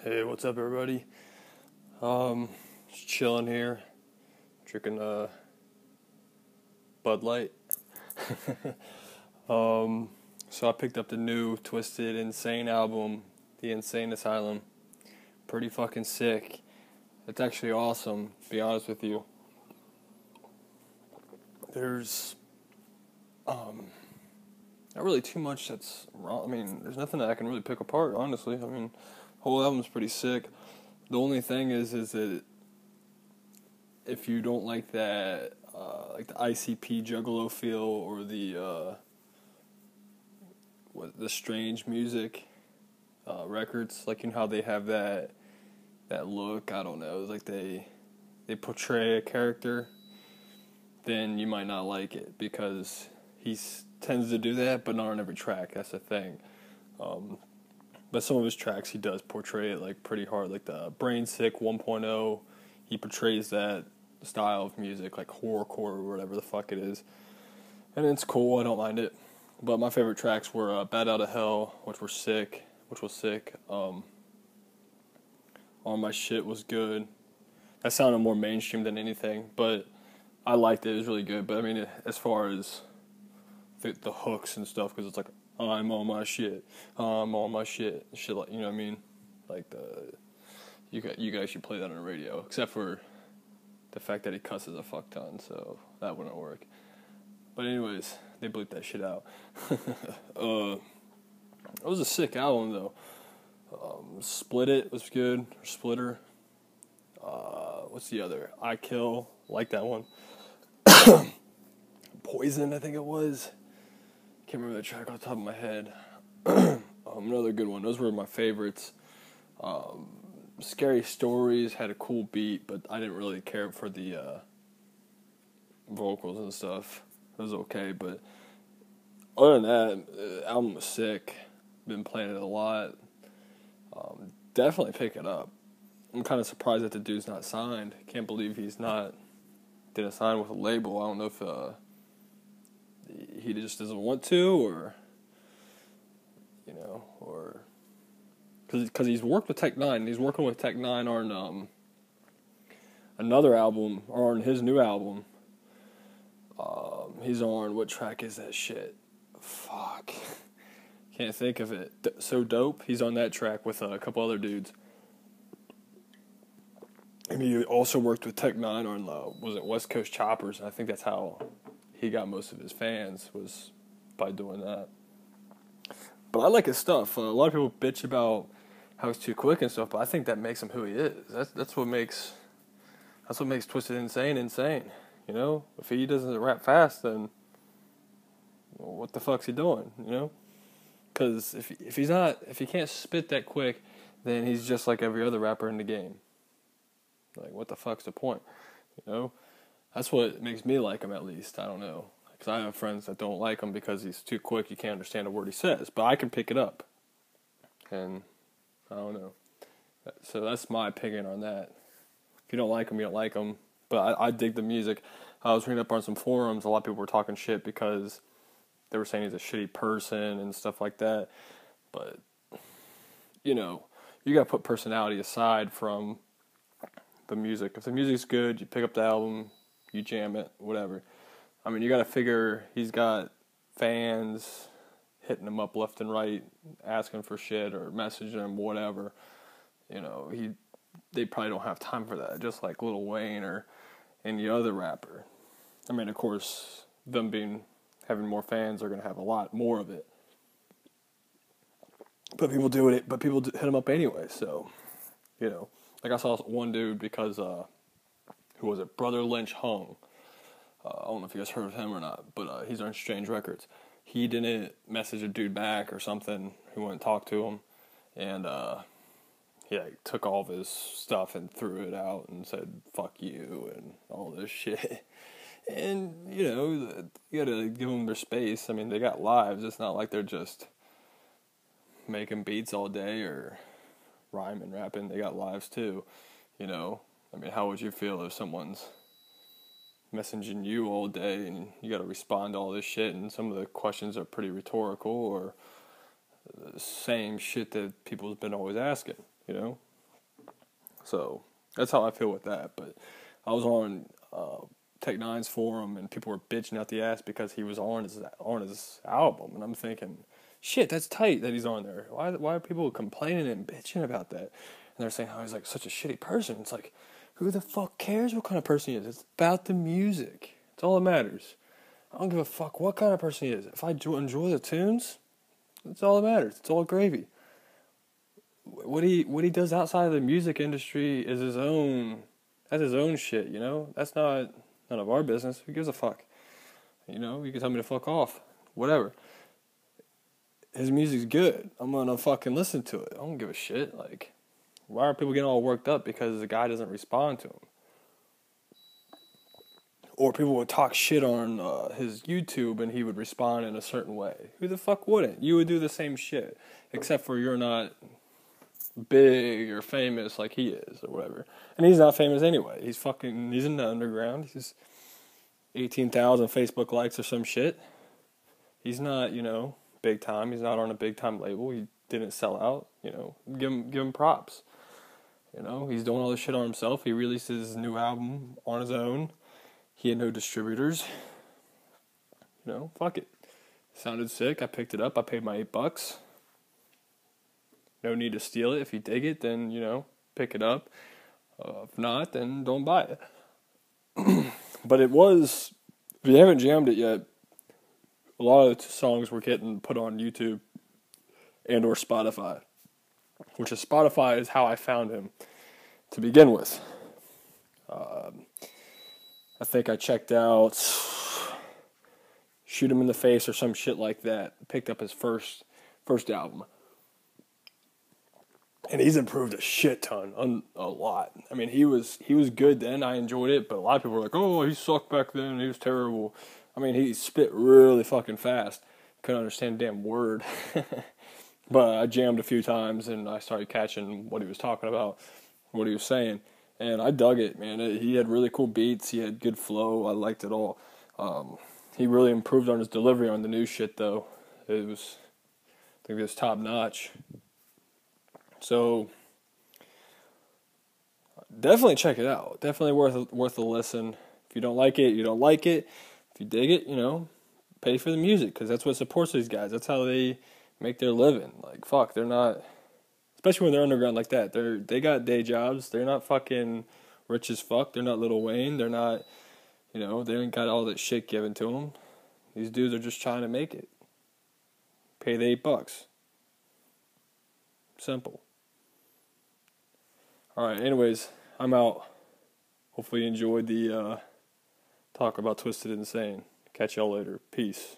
Hey, what's up, everybody? Just chilling here, drinking Bud Light. So I picked up the new Twisted Insane album, The Insane Asylum. Pretty fucking sick. It's actually awesome, to be honest with you. There's not really too much that's wrong. I mean, there's nothing that I can really pick apart, honestly. I mean, the whole album's pretty sick. The only thing is that if you don't like that, like the ICP Juggalo feel or the strange music records, like, you know how they have that look. I don't know, it's like they portray a character, then you might not like it because he tends to do that, but not on every track. That's the thing. But some of his tracks, he does portray it like pretty hard, like the Brain Sick 1.0. He portrays that style of music, like horrorcore or whatever the fuck it is, and it's cool. I don't mind it. But my favorite tracks were "Bad Out of Hell," which was sick. "On My Shit" was good. That sounded more mainstream than anything, but I liked it. It was really good. But I mean, as far as the hooks and stuff, because it's like, I'm on my shit, shit, like, you know what I mean? Like, you guys should play that on the radio, except for the fact that he cusses a fuck ton, so that wouldn't work. But anyways, they bleeped that shit out. It was a sick album, though. Split It was good, or Splitter. What's the other? I Kill, like that one. Poison, I think it was. Can't remember the track off the top of my head. Another good one. Those were my favorites. Scary Stories had a cool beat, but I didn't really care for the vocals and stuff. It was okay, but other than that, the album was sick. Been playing it a lot. Definitely pick it up. I'm kind of surprised that the dude's not signed. Can't believe didn't sign with a label. I don't know if he just doesn't want to, or, you know, or because he's worked with Tech Nine. He's working with Tech Nine on another album, or on his new album. He's on, what track is that shit? Fuck, can't think of it. So Dope. He's on that track with a couple other dudes. And he also worked with Tech Nine on was it West Coast Choppers? And I think that's how he got most of his fans, was by doing that. But I like his stuff. A lot of people bitch about how he's too quick and stuff, but I think that makes him who he is. That's what makes Twisted insane. You know, if he doesn't rap fast, then what the fuck's he doing? You know, because if he can't spit that quick, then he's just like every other rapper in the game. Like, what the fuck's the point? You know. That's what makes me like him, at least. I don't know. Because I have friends that don't like him because he's too quick. You can't understand a word he says. But I can pick it up. And I don't know. So that's my opinion on that. If you don't like him, you don't like him. But I dig the music. I was reading up on some forums. A lot of people were talking shit because they were saying he's a shitty person and stuff like that. But, you know, you got to put personality aside from the music. If the music's good, you pick up the album, you jam it, whatever. I mean, you got to figure he's got fans hitting him up left and right, asking for shit or messaging him, whatever. You know, they probably don't have time for that, just like Lil Wayne or any other rapper. I mean, of course, them having more fans are going to have a lot more of it. But people do it. But people hit him up anyway. So, you know, like I saw one dude because who was it? Brother Lynch Hung. I don't know if you guys heard of him or not, but he's on Strange Records. He didn't message a dude back or something. He wouldn't talk to him, and he took all of his stuff and threw it out and said "fuck you" and all this shit. And, you know, you gotta give them their space. I mean, they got lives. It's not like they're just making beats all day or rhyming, rapping. They got lives too, you know. I mean, how would you feel if someone's messaging you all day and you got to respond to all this shit, and some of the questions are pretty rhetorical or the same shit that people's been always asking, you know? So that's how I feel with that. But I was on Tech Nine's forum, and people were bitching out the ass because he was on his album, and I'm thinking, shit, that's tight that he's on there. Why are people complaining and bitching about that? And they're saying how he's like such a shitty person. It's like, who the fuck cares what kind of person he is? It's about the music. It's all that matters. I don't give a fuck what kind of person he is. If I enjoy the tunes, that's all that matters. It's all gravy. What he does outside of the music industry is his own. That's his own shit. You know, that's not none of our business. Who gives a fuck? You know, you can tell me to fuck off. Whatever. His music's good. I'm gonna fucking listen to it. I don't give a shit. Like, why are people getting all worked up because the guy doesn't respond to him? Or people would talk shit on his YouTube and he would respond in a certain way. Who the fuck wouldn't? You would do the same shit. Except for you're not big or famous like he is or whatever. And he's not famous anyway. He's in the underground. He's 18,000 Facebook likes or some shit. He's not, big time. He's not on a big time label. He didn't sell out. Give him props. He's doing all this shit on himself. He released his new album on his own. He had no distributors. Fuck it. Sounded sick. I picked it up. I paid my $8. No need to steal it. If you dig it, then, pick it up. If not, then don't buy it. But it was, if you haven't jammed it yet, a lot of the songs were getting put on YouTube and or Spotify. Spotify is how I found him to begin with. I think I checked out Shoot Him in the Face or some shit like that. Picked up his first album. And he's improved a shit ton, a lot. I mean, he was good then. I enjoyed it, but a lot of people were like, "Oh, he sucked back then. He was terrible." I mean, he spit really fucking fast. Couldn't understand a damn word. But I jammed a few times, and I started catching what he was talking about, what he was saying. And I dug it, man. He had really cool beats. He had good flow. I liked it all. He really improved on his delivery on the new shit, though. I think it was top notch. So definitely check it out. Definitely worth a listen. If you don't like it, you don't like it. If you dig it, pay for the music, because that's what supports these guys. That's how they make their living. Like, fuck, they're not, especially when they're underground like that. They got day jobs. They're not fucking rich as fuck. They're not Lil Wayne. They're not, they ain't got all that shit given to them. These dudes are just trying to make it. Pay the $8. Simple. Alright, anyways, I'm out. Hopefully you enjoyed the talk about Twisted Insane. Catch y'all later. Peace.